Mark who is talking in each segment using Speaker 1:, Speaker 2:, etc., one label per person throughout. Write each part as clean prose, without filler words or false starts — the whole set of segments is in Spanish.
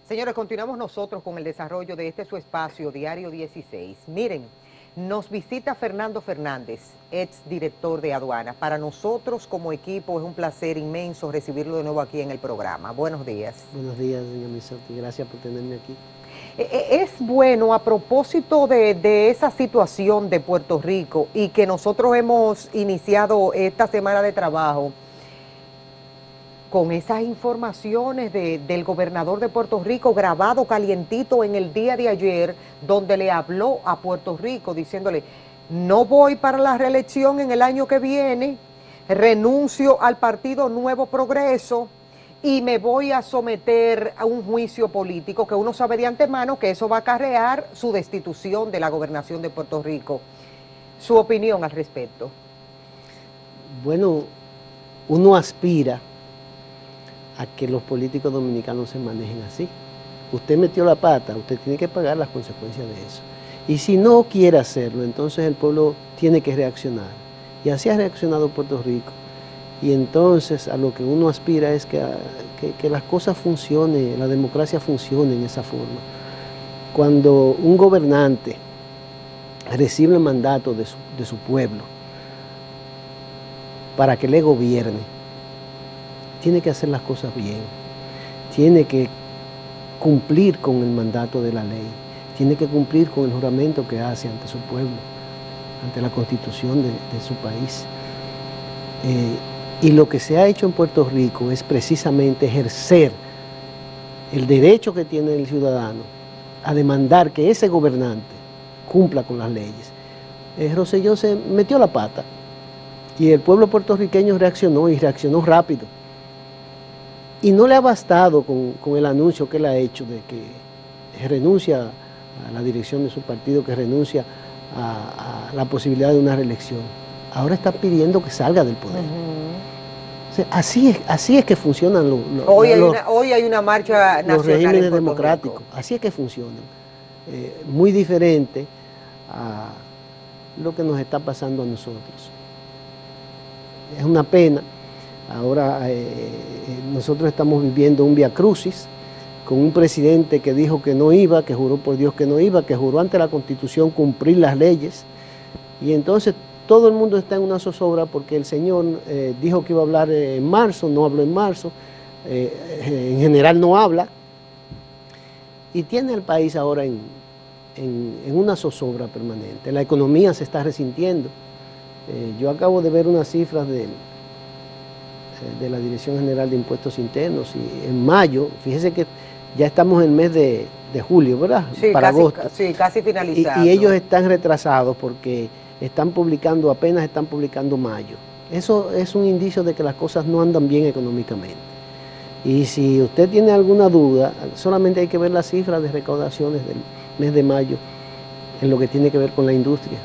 Speaker 1: Señores, continuamos nosotros con el desarrollo de este su espacio, Diario 16. Miren, nos visita Fernando Fernández, ex director de aduana. Para nosotros como equipo es un placer inmenso recibirlo de nuevo aquí en el programa. Buenos días.
Speaker 2: Buenos días, doña Misotti. Gracias por tenerme aquí.
Speaker 1: Es bueno, a propósito de esa situación de Puerto Rico y que nosotros hemos iniciado esta semana de trabajo, con esas informaciones del gobernador de Puerto Rico grabado calientito en el día de ayer, donde le habló a Puerto Rico diciéndole, no voy para la reelección en el año que viene, renuncio al Partido Nuevo Progreso y me voy a someter a un juicio político que uno sabe de antemano que eso va a acarrear su destitución de la gobernación de Puerto Rico. Su opinión al respecto.
Speaker 2: Bueno, uno aspira a que los políticos dominicanos se manejen así. Usted metió la pata, usted tiene que pagar las consecuencias de eso. Y si no quiere hacerlo, entonces el pueblo tiene que reaccionar. Y así ha reaccionado Puerto Rico. Y entonces a lo que uno aspira es que las cosas funcionen, la democracia funcione en esa forma. Cuando un gobernante recibe el mandato de su pueblo para que le gobierne, tiene que hacer las cosas bien, tiene que cumplir con el mandato de la ley, tiene que cumplir con el juramento que hace ante su pueblo, ante la constitución de su país. Y lo que se ha hecho en Puerto Rico es precisamente ejercer el derecho que tiene el ciudadano a demandar que ese gobernante cumpla con las leyes. Rosselló se metió la pata y el pueblo puertorriqueño reaccionó y reaccionó rápido. Y no le ha bastado con el anuncio que él ha hecho de que renuncia a la dirección de su partido, que renuncia a la posibilidad de una reelección. Ahora está pidiendo que salga del poder. O sea, así es que funcionan
Speaker 1: hoy hay una marcha nacional
Speaker 2: los regímenes
Speaker 1: en
Speaker 2: democráticos.
Speaker 1: Rico.
Speaker 2: Así es que funcionan. Muy diferente a lo que nos está pasando a nosotros. Es una pena. Ahora nosotros estamos viviendo un viacrucis con un presidente que dijo que no iba, que juró por Dios que no iba, que juró ante la Constitución cumplir las leyes. Y entonces todo el mundo está en una zozobra porque el señor dijo que iba a hablar en marzo, no habló en marzo, en general no habla. Y tiene el país ahora en una zozobra permanente. La economía se está resintiendo. Yo acabo de ver unas cifras de la Dirección General de Impuestos Internos y en mayo, fíjese que ya estamos en el mes de julio, ¿verdad?
Speaker 1: Sí,
Speaker 2: para agosto.
Speaker 1: Sí, casi finalizado.
Speaker 2: Y ellos están retrasados porque apenas están publicando mayo. Eso es un indicio de que las cosas no andan bien económicamente. Y si usted tiene alguna duda, solamente hay que ver las cifras de recaudaciones del mes de mayo en lo que tiene que ver con la industria.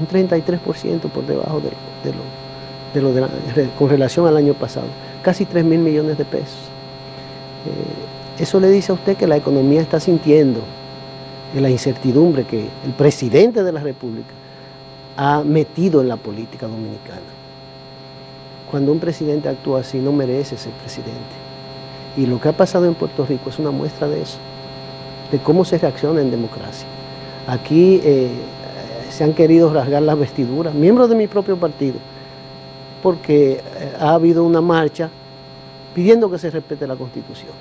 Speaker 2: Un 33% por debajo con relación al año pasado, casi 3.000 millones de pesos. Eso le dice a usted que la economía está sintiendo la incertidumbre que el presidente de la República ha metido en la política dominicana. Cuando un presidente actúa así, no merece ser presidente. Y lo que ha pasado en Puerto Rico es una muestra de eso, de cómo se reacciona en democracia. Aquí se han querido rasgar las vestiduras, miembros de mi propio partido, porque ha habido una marcha pidiendo que se respete la Constitución.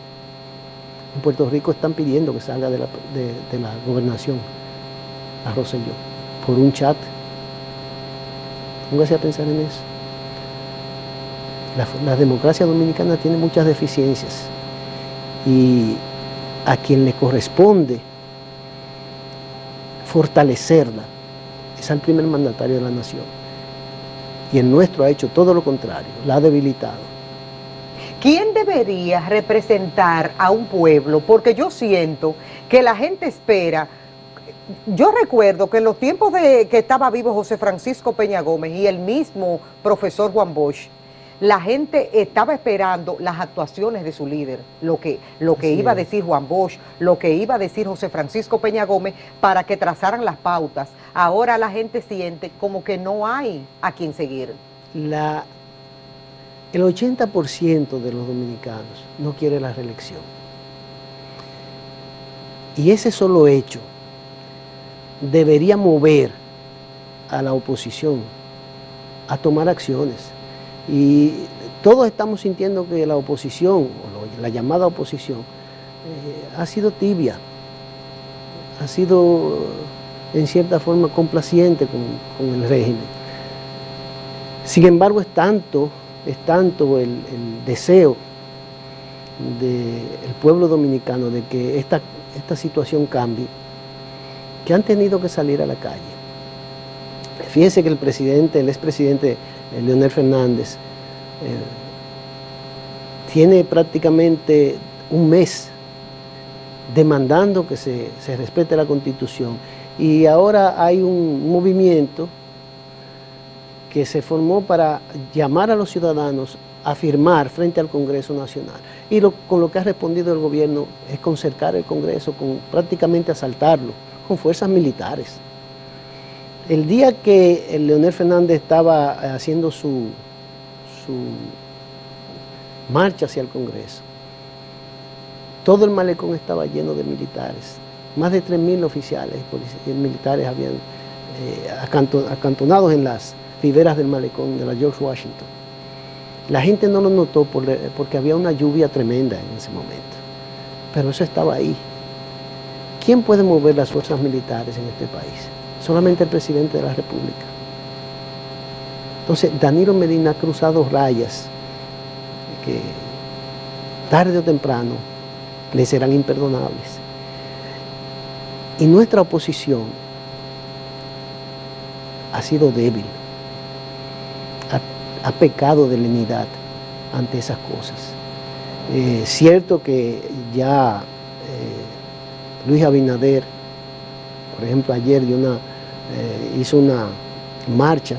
Speaker 2: En Puerto Rico están pidiendo que salga de la gobernación a Rosselló por un chat. Póngase a pensar en eso. La democracia dominicana tiene muchas deficiencias y a quien le corresponde fortalecerla es al primer mandatario de la nación. Y el nuestro ha hecho todo lo contrario, la ha debilitado.
Speaker 1: ¿Quién debería representar a un pueblo? Porque yo siento que la gente espera. Yo recuerdo que en los tiempos de que estaba vivo José Francisco Peña Gómez y el mismo profesor Juan Bosch, la gente estaba esperando las actuaciones de su líder, lo que iba a decir Juan Bosch, lo que iba a decir José Francisco Peña Gómez para que trazaran las pautas. Ahora la gente siente como que no hay a quien seguir.
Speaker 2: El 80% de los dominicanos no quiere la reelección. Y ese solo hecho debería mover a la oposición a tomar acciones. Y todos estamos sintiendo que la oposición, o la llamada oposición, ha sido tibia, ha sido en cierta forma complaciente con el régimen. Sin embargo, es tanto el deseo del pueblo dominicano de que esta situación cambie, que han tenido que salir a la calle. Fíjense que el expresidente Leonel Fernández tiene prácticamente un mes demandando que se respete la Constitución, y ahora hay un movimiento que se formó para llamar a los ciudadanos a firmar frente al Congreso Nacional. Y con lo que ha respondido el gobierno es con cercar el Congreso, con prácticamente asaltarlo, con fuerzas militares. El día que el Leonel Fernández estaba haciendo su marcha hacia el Congreso, todo el malecón estaba lleno de militares. Más de 3.000 oficiales y militares habían acantonados en las riberas del malecón de la George Washington. La gente no lo notó porque había una lluvia tremenda en ese momento, pero eso estaba ahí. ¿Quién puede mover las fuerzas militares en este país? Solamente el presidente de la República. Entonces, Danilo Medina ha cruzado rayas que tarde o temprano le serán imperdonables. Y nuestra oposición ha sido débil, ha pecado de lenidad ante esas cosas. Cierto que ya Luis Abinader, por ejemplo, ayer hizo una marcha.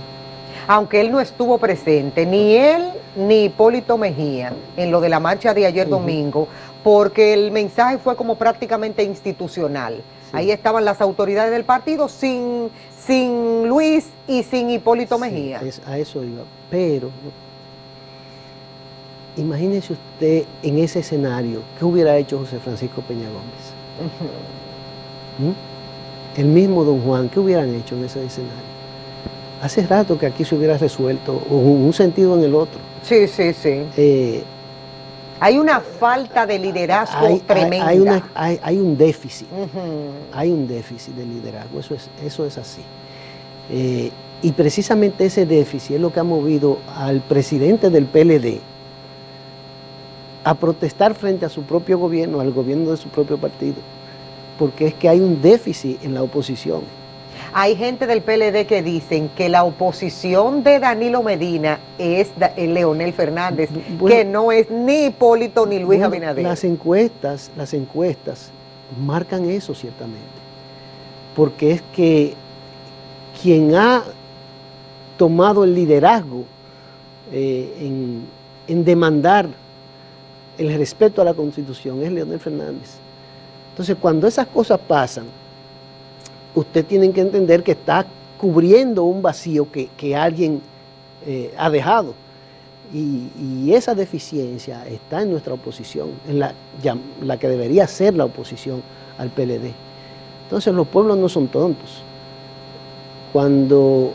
Speaker 1: Aunque él no estuvo presente, ni él ni Hipólito Mejía, en lo de la marcha de ayer domingo, porque el mensaje fue como prácticamente institucional. Sí. Ahí estaban las autoridades del partido sin Luis y sin Hipólito Mejía.
Speaker 2: A eso iba. Pero imagínese usted en ese escenario, ¿qué hubiera hecho José Francisco Peña Gómez? El mismo don Juan, ¿qué hubieran hecho en ese escenario? Hace rato que aquí se hubiera resuelto, o un sentido en el otro.
Speaker 1: Sí. Hay una falta de liderazgo tremenda.
Speaker 2: Hay un déficit. Hay un déficit de liderazgo, eso es así. Y precisamente ese déficit es lo que ha movido al presidente del PLD a protestar frente a su propio gobierno, al gobierno de su propio partido, porque es que hay un déficit en la oposición.
Speaker 1: Hay gente del PLD que dicen que la oposición de Danilo Medina es Leonel Fernández, que no es ni Hipólito ni Luis Abinader.
Speaker 2: Las encuestas marcan eso ciertamente, porque es que quien ha tomado el liderazgo en demandar el respeto a la Constitución es Leonel Fernández. Entonces, cuando esas cosas pasan, usted tiene que entender que está cubriendo un vacío que alguien ha dejado. Y esa deficiencia está en nuestra oposición, en la que debería ser la oposición al PLD. Entonces, los pueblos no son tontos. Cuando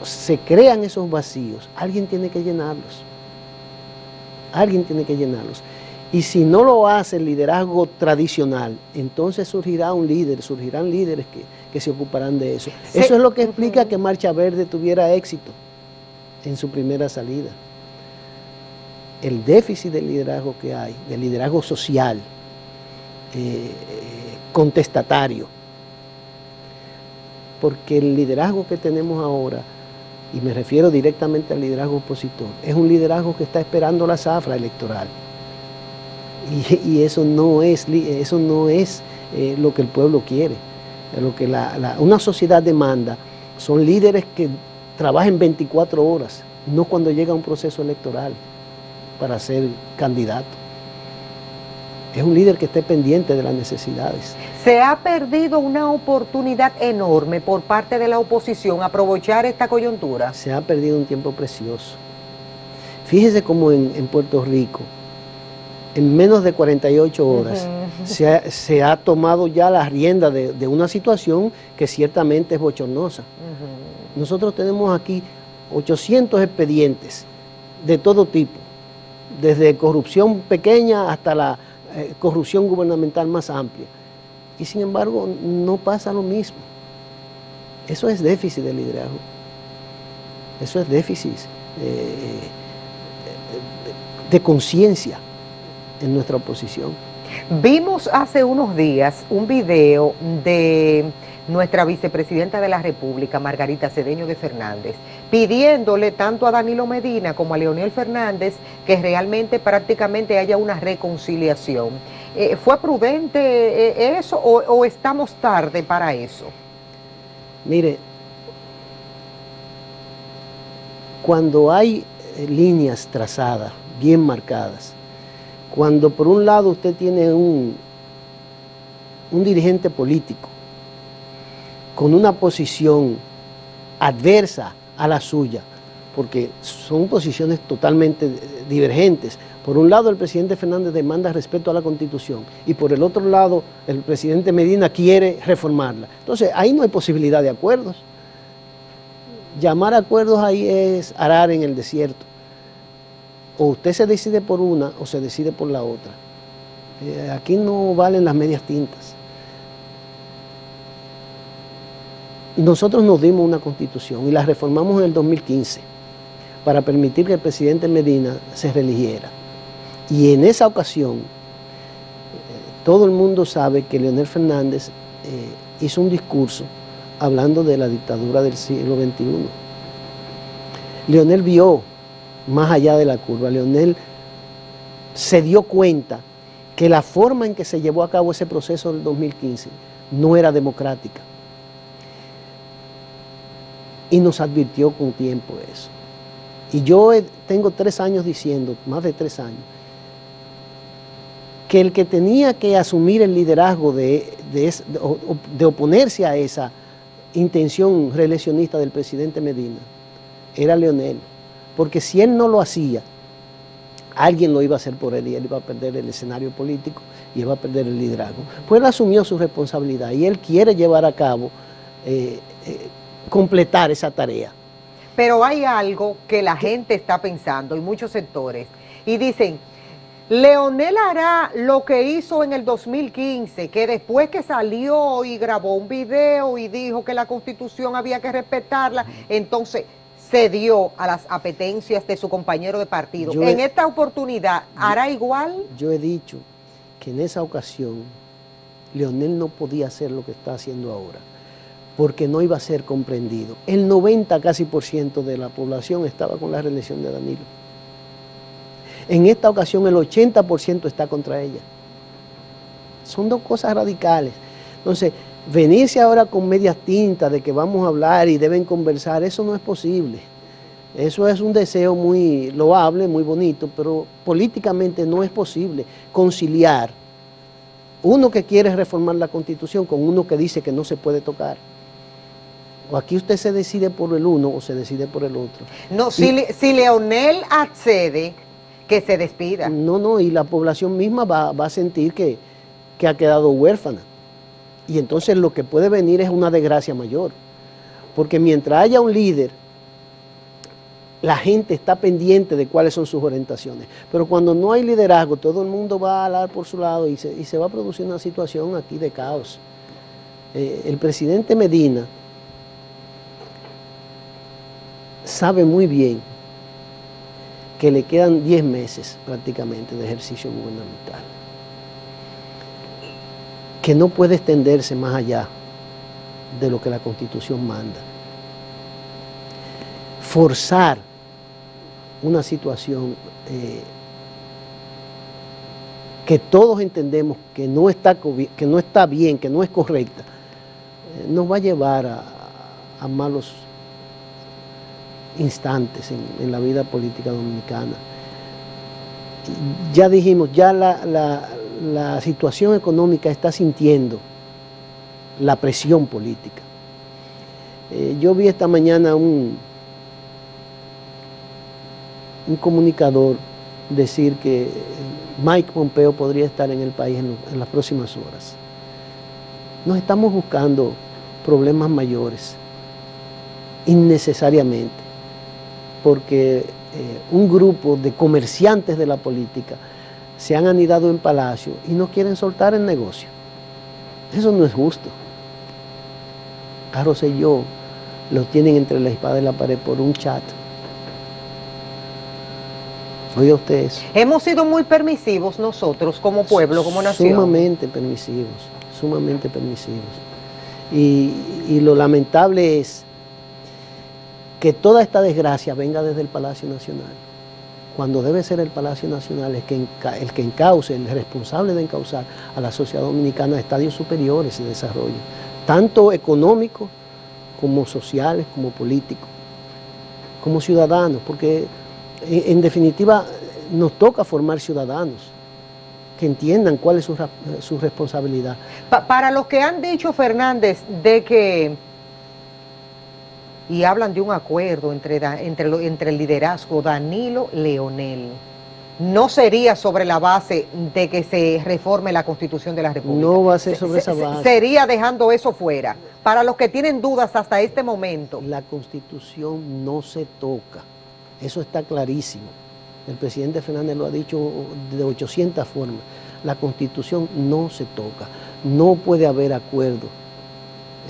Speaker 2: se crean esos vacíos, alguien tiene que llenarlos. Alguien tiene que llenarlos. Y si no lo hace el liderazgo tradicional, entonces surgirán líderes que se ocuparán de eso. Sí. Eso es lo que explica que Marcha Verde tuviera éxito en su primera salida. El déficit de liderazgo que hay, de liderazgo social, contestatario, porque el liderazgo que tenemos ahora, y me refiero directamente al liderazgo opositor, es un liderazgo que está esperando la zafra electoral. Y eso no es lo que el pueblo quiere. Lo que una sociedad demanda son líderes que trabajen 24 horas, no cuando llega un proceso electoral para ser candidato. Es un líder que esté pendiente de las necesidades.
Speaker 1: Se ha perdido una oportunidad enorme por parte de la oposición aprovechar esta coyuntura.
Speaker 2: Se ha perdido un tiempo precioso. Fíjese cómo en Puerto Rico, en menos de 48 horas, se ha tomado ya la rienda de una situación que ciertamente es bochornosa. Nosotros tenemos aquí 800 expedientes de todo tipo, desde corrupción pequeña hasta la corrupción gubernamental más amplia. Y sin embargo, no pasa lo mismo. Eso es déficit de liderazgo. Eso es déficit de conciencia en nuestra oposición.
Speaker 1: Vimos hace unos días un video de nuestra vicepresidenta de la República, Margarita Cedeño de Fernández, pidiéndole tanto a Danilo Medina como a Leonel Fernández que realmente prácticamente haya una reconciliación. ¿Fue prudente eso o estamos tarde para eso?
Speaker 2: Mire, cuando hay líneas trazadas, bien marcadas, cuando por un lado usted tiene un dirigente político con una posición adversa a la suya, porque son posiciones totalmente divergentes. Por un lado el presidente Fernández demanda respeto a la Constitución y por el otro lado el presidente Medina quiere reformarla. Entonces ahí no hay posibilidad de acuerdos. Llamar a acuerdos ahí es arar en el desierto. O usted se decide por una o se decide por la otra. Aquí no valen las medias tintas. Nosotros nos dimos una constitución y la reformamos en el 2015 para permitir que el presidente Medina se reeligiera. Y en esa ocasión, todo el mundo sabe que Leonel Fernández hizo un discurso hablando de la dictadura del siglo XXI. Leonel vio más allá de la curva. Leonel se dio cuenta que la forma en que se llevó a cabo ese proceso del 2015 no era democrática. Y nos advirtió con tiempo eso. Y yo tengo 3 años diciendo, más de 3 años, que el que tenía que asumir el liderazgo de oponerse a esa intención reeleccionista del presidente Medina era Leonel. Porque si él no lo hacía, alguien lo iba a hacer por él y él iba a perder el escenario político y iba a perder el liderazgo. Pues él asumió su responsabilidad y él quiere llevar a cabo, completar esa tarea.
Speaker 1: Pero hay algo que la gente está pensando y muchos sectores y dicen, Leonel hará lo que hizo en el 2015, que después que salió y grabó un video y dijo que la Constitución había que respetarla, entonces cedió a las apetencias de su compañero de partido. En esta oportunidad, ¿hará igual?
Speaker 2: Yo he dicho que en esa ocasión Leonel no podía hacer lo que está haciendo ahora, porque no iba a ser comprendido. El 90% casi de la población estaba con la reelección de Danilo. En esta ocasión el 80% está contra ella. Son dos cosas radicales. Entonces, venirse ahora con medias tintas de que vamos a hablar y deben conversar, eso no es posible. Eso es un deseo muy loable, muy bonito, pero políticamente no es posible conciliar uno que quiere reformar la Constitución con uno que dice que no se puede tocar. O aquí usted se decide por el uno o se decide por el otro.
Speaker 1: No, si Leonel accede, que se despida.
Speaker 2: No, y la población misma va a sentir que ha quedado huérfana. Y entonces lo que puede venir es una desgracia mayor. Porque mientras haya un líder, la gente está pendiente de cuáles son sus orientaciones. Pero cuando no hay liderazgo, todo el mundo va a hablar por su lado y se va a producir una situación aquí de caos. El presidente Medina sabe muy bien que le quedan 10 meses prácticamente de ejercicio gubernamental, que no puede extenderse más allá de lo que la Constitución manda. Forzar una situación que todos entendemos que no está bien, que no es correcta, nos va a llevar a malos instantes en la vida política dominicana. Ya dijimos, ya la situación económica está sintiendo la presión política. Yo vi esta mañana un comunicador decir que Mike Pompeo podría estar en el país en las próximas horas. Nos estamos buscando problemas mayores, innecesariamente, porque un grupo de comerciantes de la política se han anidado en Palacio y no quieren soltar el negocio. Eso no es justo. A Rosselló lo tienen entre la espada y la pared por un chat. Oiga usted eso.
Speaker 1: Hemos sido muy permisivos nosotros como pueblo, como nación.
Speaker 2: Sumamente permisivos, sumamente permisivos. Y lo lamentable es que toda esta desgracia venga desde el Palacio Nacional, cuando debe ser el Palacio Nacional el que encauce, el responsable de encauzar a la sociedad dominicana a estadios superiores de desarrollo, tanto económicos como sociales, como políticos, como ciudadanos, porque en definitiva nos toca formar ciudadanos que entiendan cuál es su responsabilidad.
Speaker 1: Para los que han dicho, Fernández, de que, y hablan de un acuerdo entre el liderazgo Danilo-Leonel, ¿no sería sobre la base de que se reforme la Constitución de la República?
Speaker 2: No va a ser sobre esa base.
Speaker 1: Sería dejando eso fuera. Para los que tienen dudas hasta este momento.
Speaker 2: La Constitución no se toca. Eso está clarísimo. El presidente Fernández lo ha dicho de 800 formas. La Constitución no se toca. No puede haber acuerdo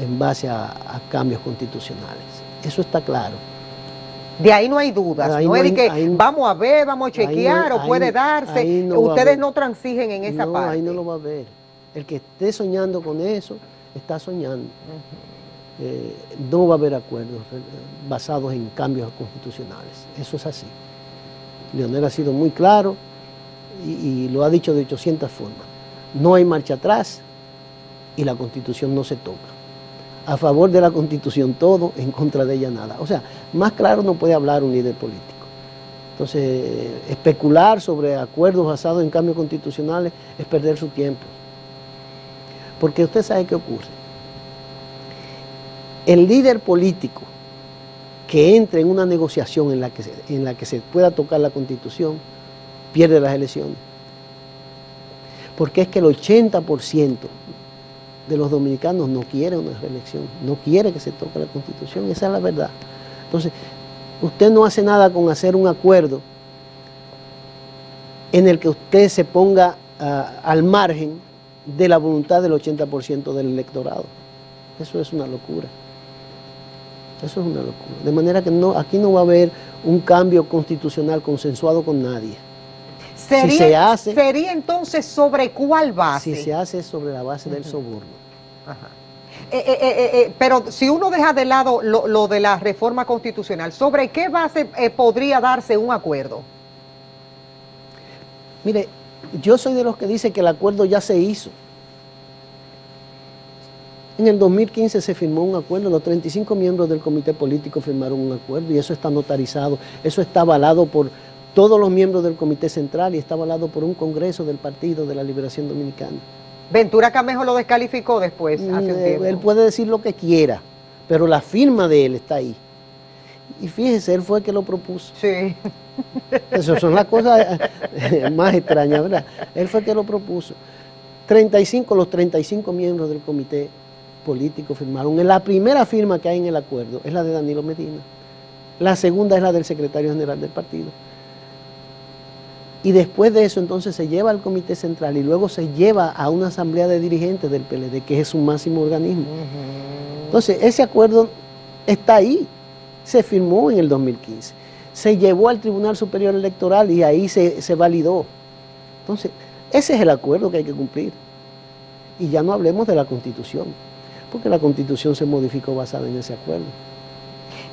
Speaker 2: en base a cambios constitucionales. Eso está claro.
Speaker 1: De ahí no hay dudas. No es de que vamos a ver, vamos a chequear o puede darse. Ustedes no transigen en esa parte.
Speaker 2: Ahí no lo va a ver. El que esté soñando con eso, está soñando. No va a haber acuerdos basados en cambios constitucionales. Eso es así. Leonel ha sido muy claro y lo ha dicho de 800 formas. No hay marcha atrás y la Constitución no se toca. A favor de la Constitución todo, en contra de ella nada. O sea, más claro no puede hablar un líder político. Entonces, especular sobre acuerdos basados en cambios constitucionales es perder su tiempo. Porque usted sabe qué ocurre. El líder político que entre en una negociación en la que se pueda tocar la Constitución, pierde las elecciones. Porque es que el 80% de los dominicanos no quiere una reelección, no quiere que se toque la Constitución, esa es la verdad. Entonces, usted no hace nada con hacer un acuerdo en el que usted se ponga al margen de la voluntad del 80% del electorado. Eso es una locura. Eso es una locura. De manera que aquí no va a haber un cambio constitucional consensuado con nadie.
Speaker 1: ¿Sería entonces sobre cuál base?
Speaker 2: Si se hace sobre la base del soborno.
Speaker 1: Ajá. Pero si uno deja de lado lo de la reforma constitucional, ¿sobre qué base podría darse un acuerdo?
Speaker 2: Mire, yo soy de los que dice que el acuerdo ya se hizo. En el 2015 se firmó un acuerdo, los 35 miembros del comité político firmaron un acuerdo y eso está notarizado, eso está avalado por todos los miembros del comité central y está avalado por un congreso del Partido de la Liberación Dominicana.
Speaker 1: Ventura Camejo lo descalificó después, hace un tiempo.
Speaker 2: Él puede decir lo que quiera, pero la firma de él está ahí. Y fíjese, él fue el que lo propuso.
Speaker 1: Sí.
Speaker 2: Esas son las cosas más extrañas, ¿verdad? Él fue el que lo propuso. Los 35 miembros del comité político firmaron. La primera firma que hay en el acuerdo es la de Danilo Medina. La segunda es la del secretario general del partido. Y después de eso entonces se lleva al comité central y luego se lleva a una asamblea de dirigentes del PLD, que es su máximo organismo. Entonces ese acuerdo está ahí, se firmó en el 2015, se llevó al Tribunal Superior Electoral y ahí se validó. Entonces ese es el acuerdo que hay que cumplir. Y ya no hablemos de la Constitución, porque la Constitución se modificó basada en ese acuerdo.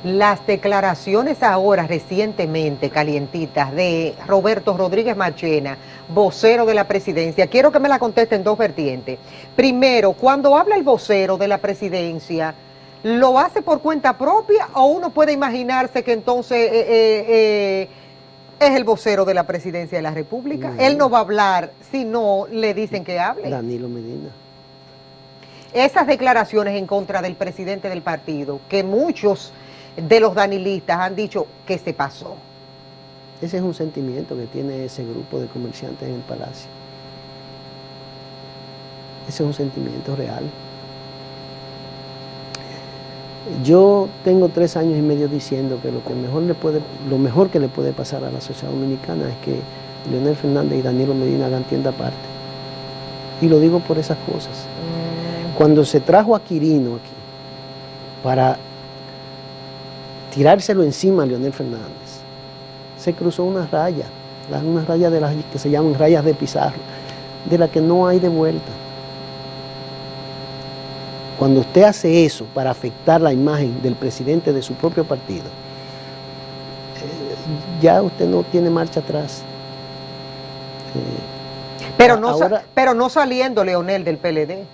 Speaker 1: Las declaraciones ahora recientemente calientitas de Roberto Rodríguez Marchena, vocero de la presidencia, quiero que me la conteste en dos vertientes. Primero, cuando habla el vocero de la presidencia, ¿lo hace por cuenta propia o uno puede imaginarse que entonces es el vocero de la presidencia de la República? No. Él no va a hablar si no le dicen que hable.
Speaker 2: Danilo Medina.
Speaker 1: Esas declaraciones en contra del presidente del partido, que muchos de los danilistas han dicho que se pasó.
Speaker 2: Ese es un sentimiento que tiene ese grupo de comerciantes en el Palacio. Ese es un sentimiento real. Yo tengo 3 años y medio diciendo que lo mejor que le puede pasar a la sociedad dominicana es que Leonel Fernández y Danilo Medina hagan tienda aparte. Y lo digo por esas cosas. Cuando se trajo a Quirino aquí para tirárselo encima a Leonel Fernández, se cruzó una raya de las que se llaman rayas de Pizarro, de la que no hay de vuelta. Cuando usted hace eso para afectar la imagen del presidente de su propio partido, ya usted no tiene marcha atrás.
Speaker 1: Pero no saliendo Leonel del PLD.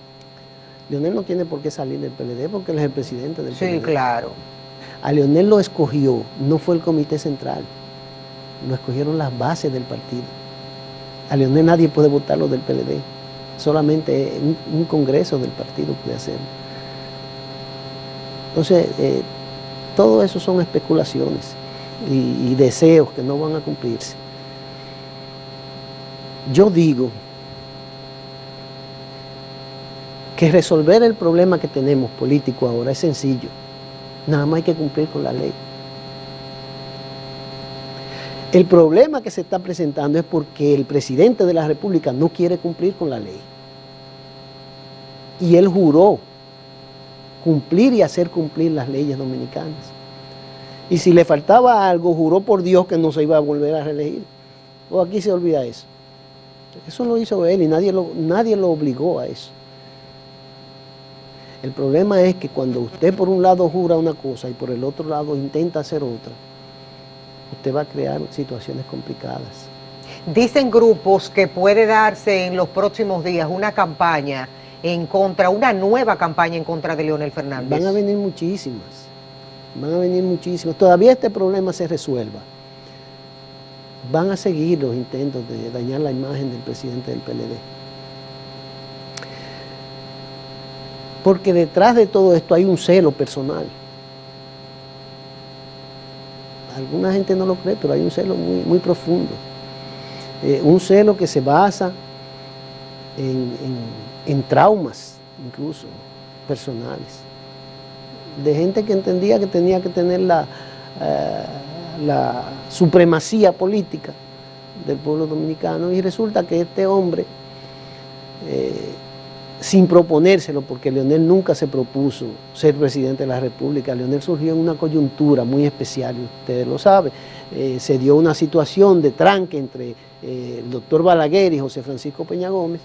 Speaker 2: Leonel no tiene por qué salir del PLD porque él es el presidente del PLD.
Speaker 1: Sí, claro.
Speaker 2: A Leonel lo escogió, no fue el comité central, lo escogieron las bases del partido. A Leonel nadie puede votarlo del PLD, solamente un congreso del partido puede hacerlo. Entonces, todo eso son especulaciones y deseos que no van a cumplirse. Yo digo que resolver el problema que tenemos político ahora es sencillo. Nada más hay que cumplir con la ley. El problema que se está presentando es porque el presidente de la República no quiere cumplir con la ley. Y él juró cumplir y hacer cumplir las leyes dominicanas. Y si le faltaba algo, juró por Dios que no se iba a volver a reelegir. O aquí se olvida eso. Eso lo hizo él y nadie lo obligó a eso. El problema es que cuando usted por un lado jura una cosa y por el otro lado intenta hacer otra, usted va a crear situaciones complicadas.
Speaker 1: Dicen grupos que puede darse en los próximos días una campaña una nueva campaña en contra de Leonel Fernández.
Speaker 2: Van a venir muchísimas. Todavía este problema se resuelva. Van a seguir los intentos de dañar la imagen del presidente del PLD. Porque detrás de todo esto hay un celo personal. Alguna gente no lo cree, pero hay un celo muy, muy profundo. Un celo que se basa en traumas, incluso personales. De gente que entendía que tenía que tener la supremacía política del pueblo dominicano, y resulta que este hombre, sin proponérselo, porque Leonel nunca se propuso ser presidente de la República, Leonel surgió en una coyuntura muy especial, y ustedes lo saben, se dio una situación de tranque entre el doctor Balaguer y José Francisco Peña Gómez,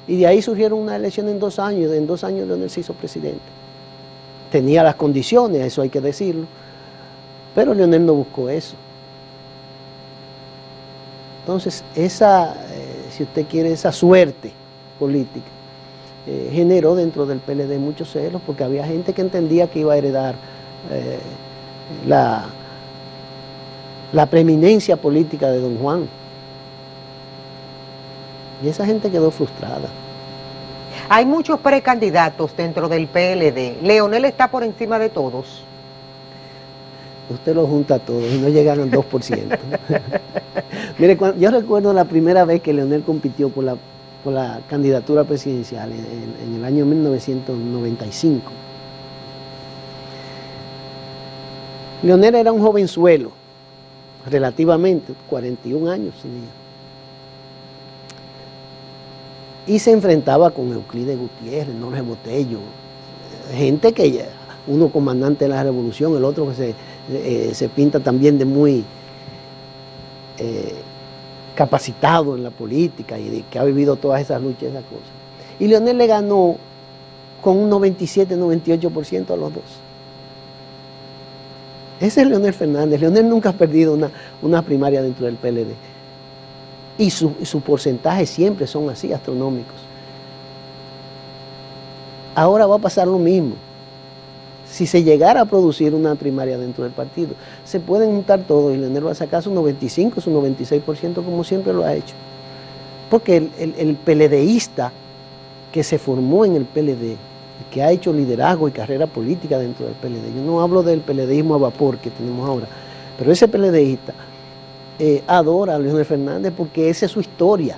Speaker 2: y de ahí surgieron una elección en 2 años, en 2 años Leonel se hizo presidente. Tenía las condiciones, eso hay que decirlo, pero Leonel no buscó eso. Entonces, si usted quiere, esa suerte política generó dentro del PLD muchos celos, porque había gente que entendía que iba a heredar la preeminencia política de don Juan. Y esa gente quedó frustrada.
Speaker 1: Hay muchos precandidatos dentro del PLD. Leonel está por encima de todos.
Speaker 2: Usted lo junta a todos y no llegaron al 2%. Mire, yo recuerdo la primera vez que Leonel compitió por la candidatura presidencial en el año 1995. Leonel era un jovenzuelo, relativamente, 41 años tenía. Y se enfrentaba con Euclides Gutiérrez, Jorge Botello, gente que uno comandante de la revolución, el otro que se pinta también de muy capacitado en la política y que ha vivido todas esas luchas y esas cosas. Y Leonel le ganó con un 97-98% a los dos. Ese es Leonel Fernández. Leonel nunca ha perdido una primaria dentro del PLD. Y su porcentaje siempre son así, astronómicos. Ahora va a pasar lo mismo. Si se llegara a producir una primaria dentro del partido, se pueden juntar todos y Leonel va a sacar su 95, su 96%, como siempre lo ha hecho. Porque el PLDista que se formó en el PLD, que ha hecho liderazgo y carrera política dentro del PLD, yo no hablo del PLDismo a vapor que tenemos ahora, pero ese PLDista adora a Leonel Fernández porque esa es su historia.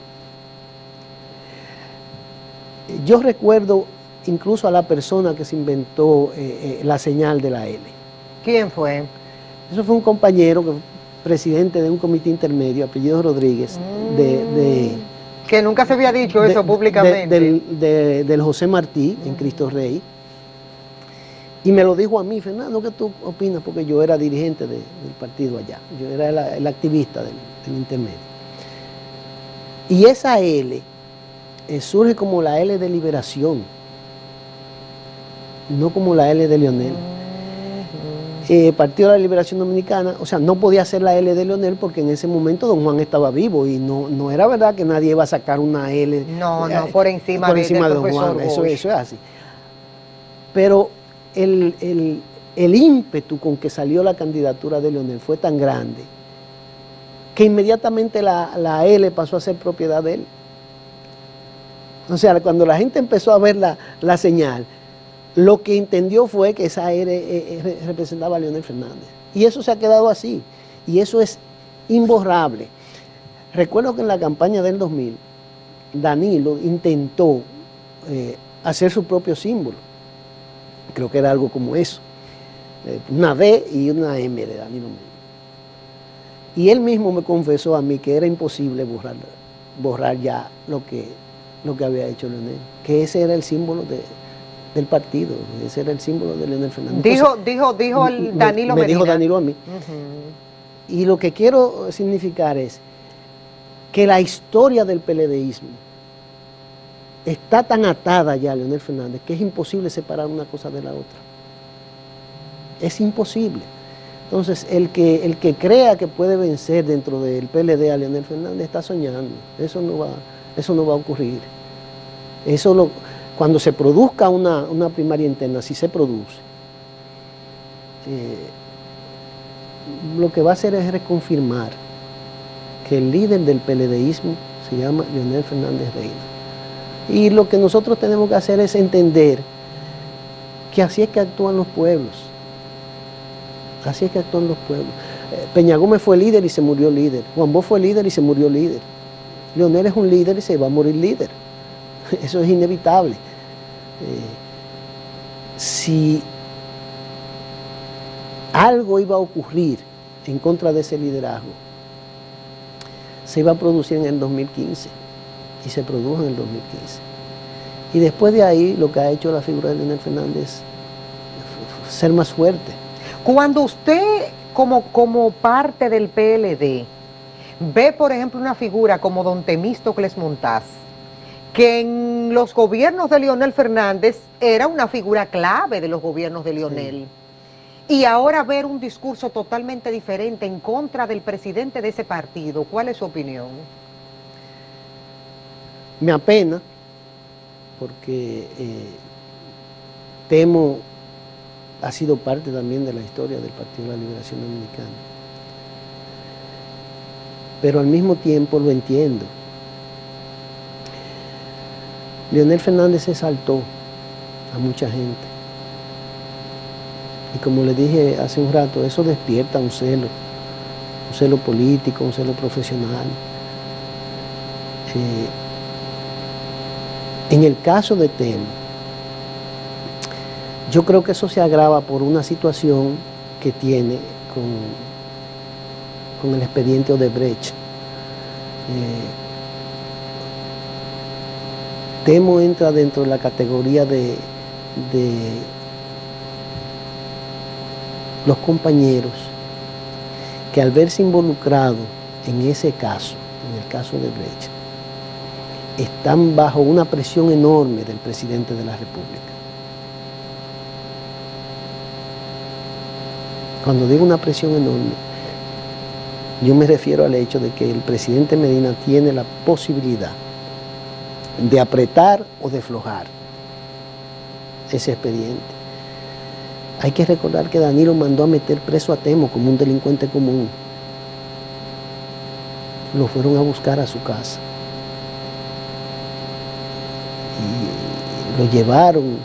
Speaker 2: Yo recuerdo incluso a la persona que se inventó la señal de la L.
Speaker 1: ¿Quién fue?
Speaker 2: Eso fue un compañero, presidente de un comité intermedio, apellido Rodríguez,
Speaker 1: que nunca se había dicho eso públicamente.
Speaker 2: Del José Martí, en Cristo Rey. Y me lo dijo a mí: Fernando, ¿qué tú opinas? Porque yo era dirigente del partido allá, yo era el activista del intermedio. Y esa L surge como la L de liberación, no como la L de Leonel. Partido de la Liberación Dominicana, o sea, no podía ser la L de Leonel porque en ese momento don Juan estaba vivo y no era verdad que nadie iba a sacar una L
Speaker 1: por encima de
Speaker 2: don Juan. Eso es así. Pero el ímpetu con que salió la candidatura de Leonel fue tan grande que inmediatamente la L pasó a ser propiedad de él. O sea, cuando la gente empezó a ver la señal, lo que entendió fue que esa L representaba a Leonel Fernández. Y eso se ha quedado así. Y eso es imborrable. Recuerdo que en la campaña del 2000, Danilo intentó hacer su propio símbolo. Creo que era algo como eso. Una D y una M de Danilo Medina. Y él mismo me confesó a mí que era imposible borrar ya lo que había hecho Leonel. Que ese era el símbolo del partido, ese era el símbolo de Leonel Fernández.
Speaker 1: Dijo Danilo Medina.
Speaker 2: Me dijo Danilo a mí. Y lo que quiero significar es que la historia del PLDismo está tan atada ya a Leonel Fernández que es imposible separar una cosa de la otra. Es imposible. Entonces, el que crea que puede vencer dentro del PLD a Leonel Fernández está soñando. Eso no va a ocurrir. Cuando se produzca una primaria interna, si se produce, lo que va a hacer es reconfirmar que el líder del PLDismo se llama Leonel Fernández Reina. Y lo que nosotros tenemos que hacer es entender que así es que actúan los pueblos. Así es que actúan los pueblos. Peña Gómez fue líder y se murió líder. Juan Bosch fue líder y se murió líder. Leonel es un líder y se va a morir líder. Eso es inevitable. Si algo iba a ocurrir en contra de ese liderazgo, se iba a producir en el 2015 y se produjo en el 2015. Y después de ahí lo que ha hecho la figura de Leonel Fernández es ser más fuerte.
Speaker 1: Cuando usted, como parte del PLD, ve, por ejemplo, una figura como don Temístocles Montaz, que en los gobiernos de Leonel Fernández era una figura clave de los gobiernos de Leonel, y ahora ver un discurso totalmente diferente en contra del presidente de ese partido, ¿cuál es su opinión?
Speaker 2: Me apena, porque Temo ha sido parte también de la historia del Partido de la Liberación Dominicana. Pero al mismo tiempo lo entiendo. Leonel Fernández exaltó a mucha gente. Y como le dije hace un rato, eso despierta un celo político, un celo profesional. En el caso de Temo, yo creo que eso se agrava por una situación que tiene con el expediente Odebrecht. Temo entra dentro de la categoría de los compañeros que al verse involucrados en ese caso, en el caso de Odebrecht, están bajo una presión enorme del presidente de la República. Cuando digo una presión enorme, yo me refiero al hecho de que el presidente Medina tiene la posibilidad de apretar o de aflojar ese expediente. Hay que recordar que Danilo mandó a meter preso a Temo como un delincuente común. Lo fueron a buscar a su casa. Y lo llevaron,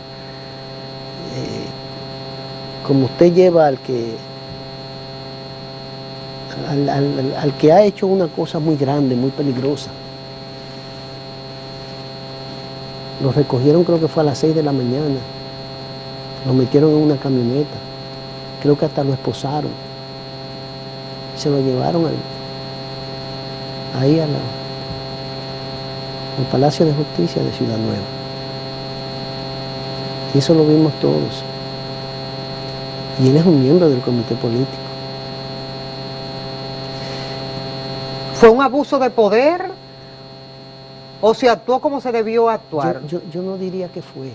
Speaker 2: como usted lleva al al que ha hecho una cosa muy grande, muy peligrosa. Lo recogieron, creo que fue a las 6 de la mañana. Lo metieron en una camioneta. Creo que hasta lo esposaron. Se lo llevaron ahí al Palacio de Justicia de Ciudad Nueva. Y eso lo vimos todos. Y él es un miembro del comité político.
Speaker 1: ¿Fue un abuso de poder o se actuó como se debió actuar?
Speaker 2: Yo no diría que fue.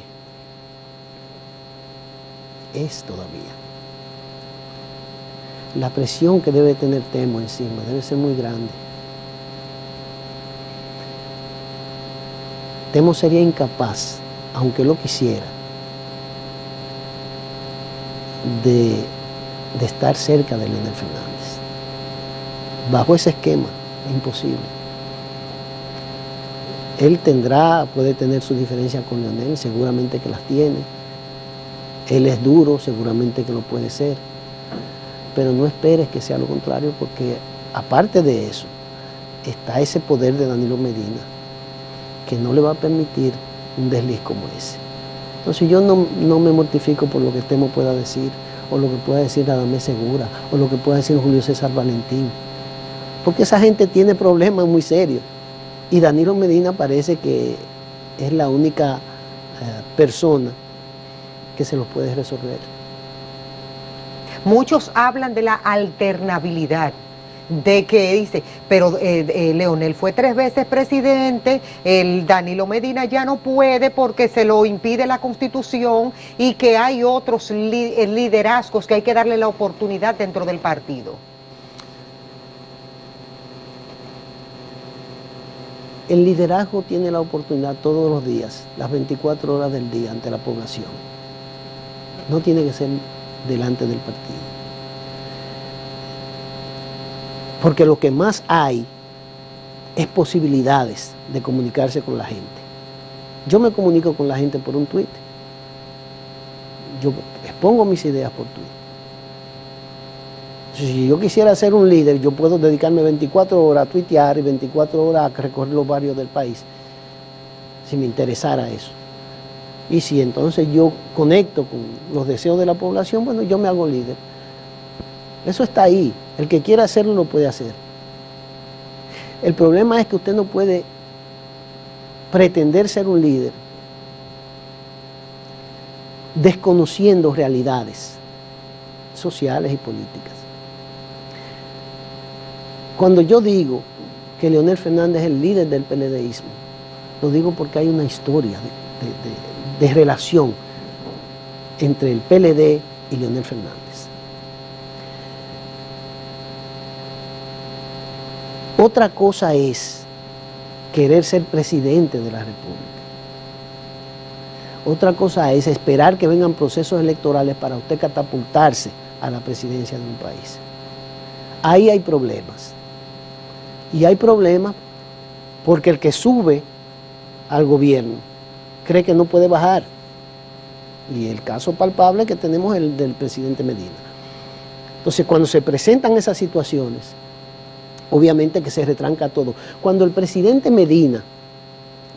Speaker 2: Es todavía. La presión que debe tener Temo encima debe ser muy grande. Temo sería incapaz, aunque lo quisiera, de estar cerca de Leonel Fernández. Bajo ese esquema, es imposible. Él puede tener su diferencia con Leonel, seguramente que las tiene. Él es duro, seguramente que lo puede ser. Pero no esperes que sea lo contrario, porque aparte de eso, está ese poder de Danilo Medina, que no le va a permitir un desliz como ese. Entonces yo no me mortifico por lo que Temo pueda decir, o lo que pueda decir Radamés Segura, o lo que pueda decir Julio César Valentín, porque esa gente tiene problemas muy serios, y Danilo Medina parece que es la única persona que se los puede resolver.
Speaker 1: Muchos hablan de la alternabilidad, de que dice, pero Leonel fue 3 veces presidente, el Danilo Medina ya no puede porque se lo impide la Constitución y que hay otros liderazgos que hay que darle la oportunidad dentro del partido.
Speaker 2: El liderazgo tiene la oportunidad todos los días, las 24 horas del día ante la población. No tiene que ser delante del partido. Porque lo que más hay es posibilidades de comunicarse con la gente. Yo me comunico con la gente por un tuit. Yo expongo mis ideas por tuit. Si yo quisiera ser un líder, yo puedo dedicarme 24 horas a tuitear y 24 horas a recorrer los barrios del país, si me interesara eso. Y si entonces yo conecto con los deseos de la población, bueno, yo me hago líder. Eso está ahí. El que quiera hacerlo lo puede hacer. El problema es que usted no puede pretender ser un líder desconociendo realidades sociales y políticas. Cuando yo digo que Leonel Fernández es el líder del PLDismo, lo digo porque hay una historia de relación entre el PLD y Leonel Fernández. Otra cosa es querer ser presidente de la República. Otra cosa es esperar que vengan procesos electorales para usted catapultarse a la presidencia de un país. Ahí hay problemas. Y hay problemas porque el que sube al gobierno cree que no puede bajar. Y el caso palpable que tenemos es el del presidente Medina. Entonces, cuando se presentan esas situaciones, obviamente que se retranca todo. Cuando el presidente Medina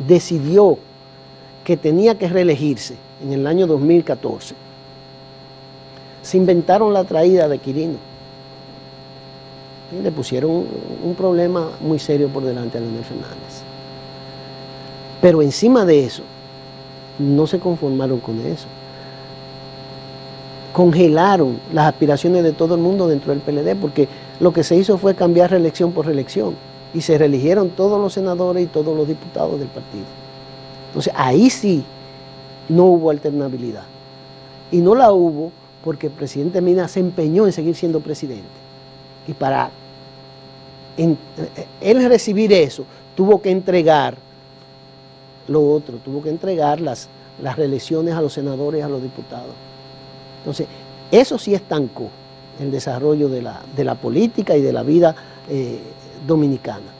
Speaker 2: decidió que tenía que reelegirse en el año 2014, se inventaron la traída de Quirino. Y le pusieron un problema muy serio por delante a Leonel Fernández. Pero encima de eso, no se conformaron con eso. Congelaron las aspiraciones de todo el mundo dentro del PLD, porque lo que se hizo fue cambiar reelección por reelección, y se reeligieron todos los senadores y todos los diputados del partido. Entonces ahí sí no hubo alternabilidad. Y no la hubo porque el presidente Medina se empeñó en seguir siendo presidente. Y para él recibir eso, tuvo que entregar lo otro, tuvo que entregar las reelecciones a los senadores y a los diputados. Entonces, eso sí estancó el desarrollo de la política y de la vida dominicana.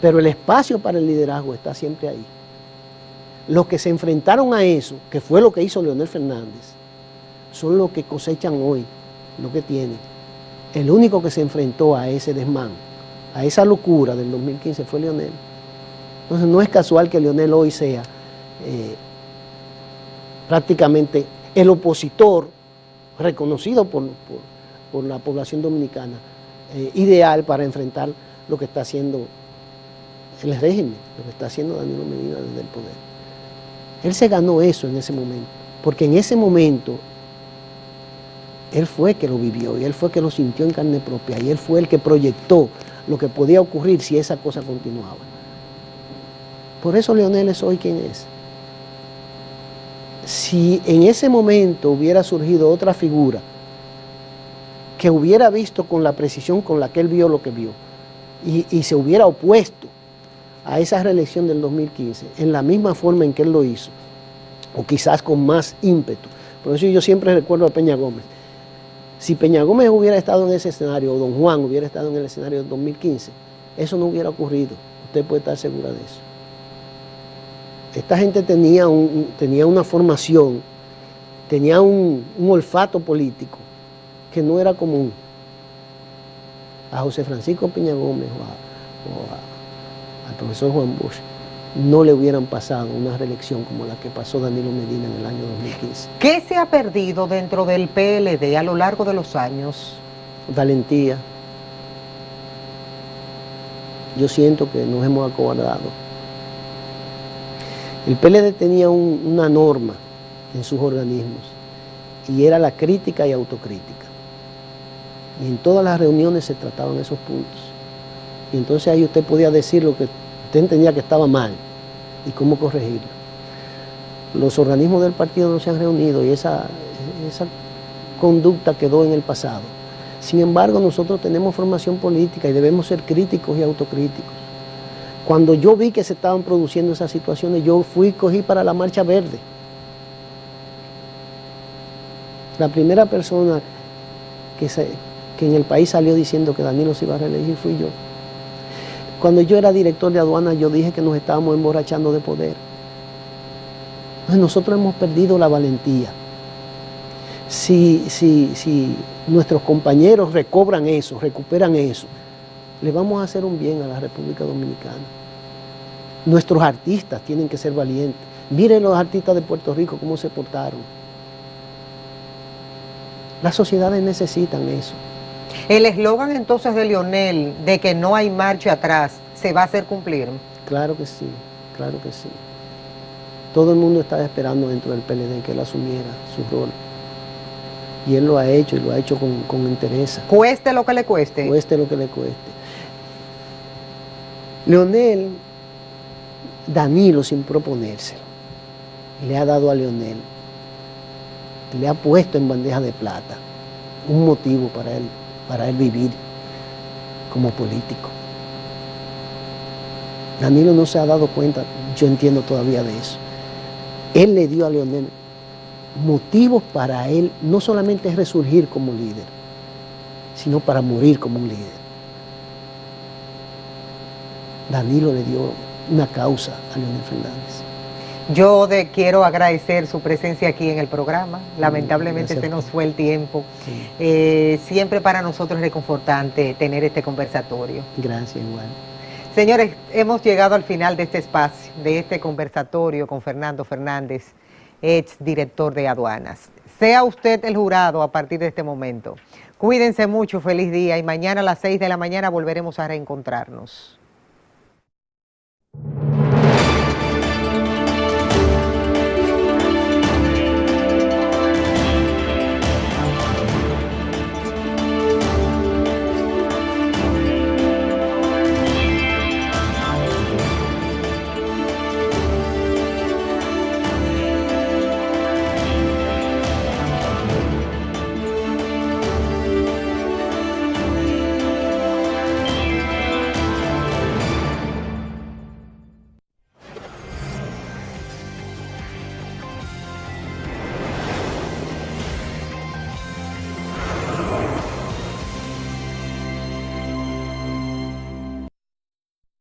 Speaker 2: Pero el espacio para el liderazgo está siempre ahí. Los que se enfrentaron a eso, que fue lo que hizo Leonel Fernández, son los que cosechan hoy lo que tienen. el único que se enfrentó a ese desmán, a esa locura del 2015 fue Leonel. Entonces no es casual que Leonel hoy sea prácticamente el opositor reconocido por la población dominicana, ideal para enfrentar lo que está haciendo el régimen, lo que está haciendo Danilo Medina desde el poder. Él se ganó eso en ese momento, porque en ese momento él fue que lo vivió y él fue que lo sintió en carne propia y él fue el que proyectó lo que podía ocurrir si esa cosa continuaba. Por eso Leonel es hoy quien es. Si en ese momento hubiera surgido otra figura que hubiera visto con la precisión con la que él vio lo que vio y se hubiera opuesto a esa reelección del 2015 en la misma forma en que él lo hizo, o quizás con más ímpetu. Por eso yo siempre recuerdo a Peña Gómez. Si Peña Gómez hubiera estado en ese escenario, o Don Juan hubiera estado en el escenario del 2015, eso no hubiera ocurrido. Usted puede estar segura de eso. Esta gente tenía una formación, tenía un olfato político que no era común. A José Francisco Peña Gómez al profesor Juan Bosch no le hubieran pasado una reelección como la que pasó Danilo Medina en el año 2015.
Speaker 1: ¿Qué se ha perdido dentro del PLD a lo largo de los años?
Speaker 2: Valentía. Yo siento que nos hemos acobardado. El PLD tenía una norma en sus organismos y era la crítica y autocrítica. Y en todas las reuniones se trataban esos puntos. Y entonces ahí usted podía decir lo que usted entendía que estaba mal y cómo corregirlo. Los organismos del partido no se han reunido y esa conducta quedó en el pasado. Sin embargo, nosotros tenemos formación política y debemos ser críticos y autocríticos. Cuando yo vi que se estaban produciendo esas situaciones, yo cogí para la Marcha Verde. La primera persona que en el país salió diciendo que Danilo se iba a reelegir fui yo. Cuando yo era director de aduanas, yo dije que nos estábamos emborrachando de poder. Entonces nosotros hemos perdido la valentía. Si nuestros compañeros recobran eso, recuperan eso, le vamos a hacer un bien a la República Dominicana. Nuestros artistas tienen que ser valientes. Miren los artistas de Puerto Rico cómo se portaron. Las sociedades necesitan eso.
Speaker 1: El eslogan entonces de Leonel de que no hay marcha atrás, ¿se va a hacer cumplir?
Speaker 2: Claro que sí, claro que sí. Todo el mundo estaba esperando dentro del PLD que él asumiera su rol. Y él lo ha hecho y lo ha hecho con interés.
Speaker 1: Cueste lo que le cueste.
Speaker 2: Cueste lo que le cueste. Leonel, Danilo sin proponérselo, le ha dado a Leonel, le ha puesto en bandeja de plata un motivo para él vivir como político. Danilo no se ha dado cuenta, yo entiendo todavía de eso. Él le dio a Leonel motivos para él no solamente resurgir como líder, sino para morir como un líder. Danilo le dio una causa a Leonel Fernández.
Speaker 1: Yo quiero agradecer su presencia aquí en el programa. Lamentablemente
Speaker 2: Gracias.
Speaker 1: se nos fue el tiempo.
Speaker 2: Sí.
Speaker 1: Siempre para nosotros es reconfortante tener este conversatorio.
Speaker 2: Gracias, igual.
Speaker 1: Señores, hemos llegado al final de este espacio, de este conversatorio con Fernando Fernández, ex director de aduanas. Sea usted el jurado a partir de este momento. Cuídense mucho, feliz día y mañana a las 6 de la mañana volveremos a reencontrarnos.